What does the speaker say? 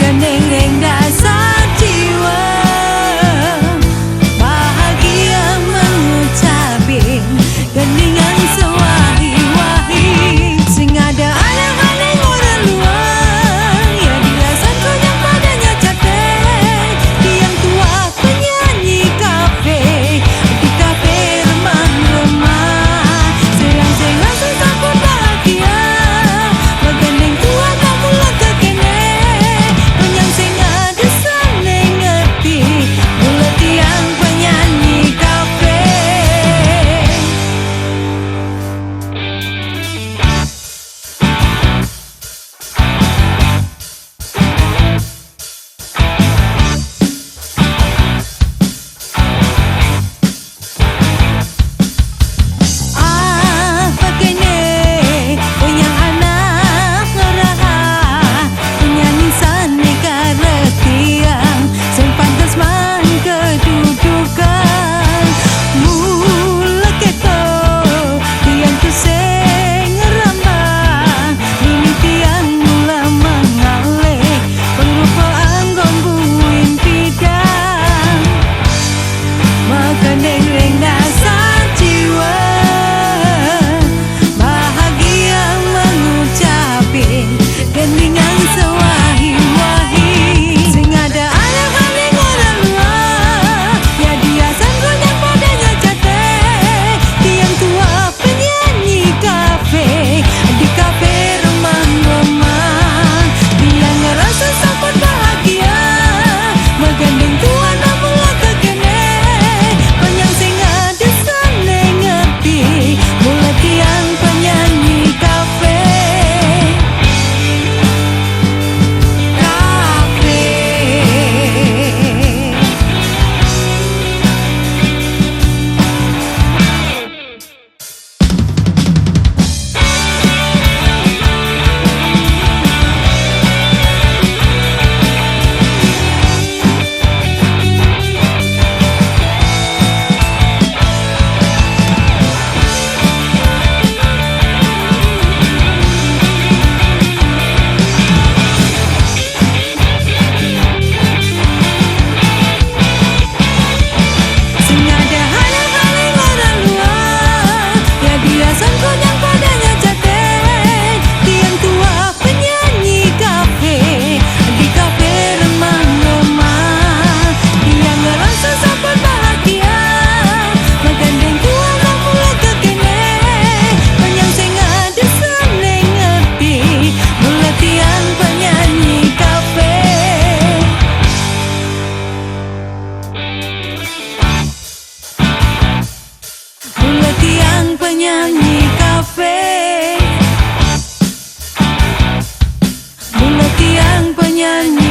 Menggandeng dasar jiwa, bahagia mengucapin gendingan sewahi-wahi. Sing ada alang-alang orang luar, ya dirasan banyak padanya catet. Yang tua penyanyi kafe, di kafe remah-remah. Serang-serang susah pun bahagia, menggandeng tua tak mula kekene. Penyang sing ada saneng ngerti, mula tiang penyanyi kafe. Apa kene penyang anak ngeraha, penyanyi sane karetiang sing pantes man kedudukan. Mula keto tiang tu sing ngerambah, ini tiang mula mengalih pengrupaan gombuin pidang. Menggandeng dasar jiwa, bahagia mengucapin gendingan sewahi-wahi. Sing ada alang-alang orang luar, ya diasan goyang padanya catet. Tiang tua penyanyi kafe, di kafe remang-remang. Dia ngerasa sempat bahagia, menggandeng tua namun kekene. Penyang sing ada saneng ngerti, mula tiang penyanyi kafe. Sing ada halang-halang orang luar, ya dirasan goyang padanya catet. Tiang tua penyanyi kafe, di kafe remang-remang. Dia ngerasa sampai bahagia, menggandeng tua tak mula kekene. Penyang sing ada saneng ngerti, mula tiang penyanyi kafe. Mula tiang penyanyi kafe, mula tiang penyanyi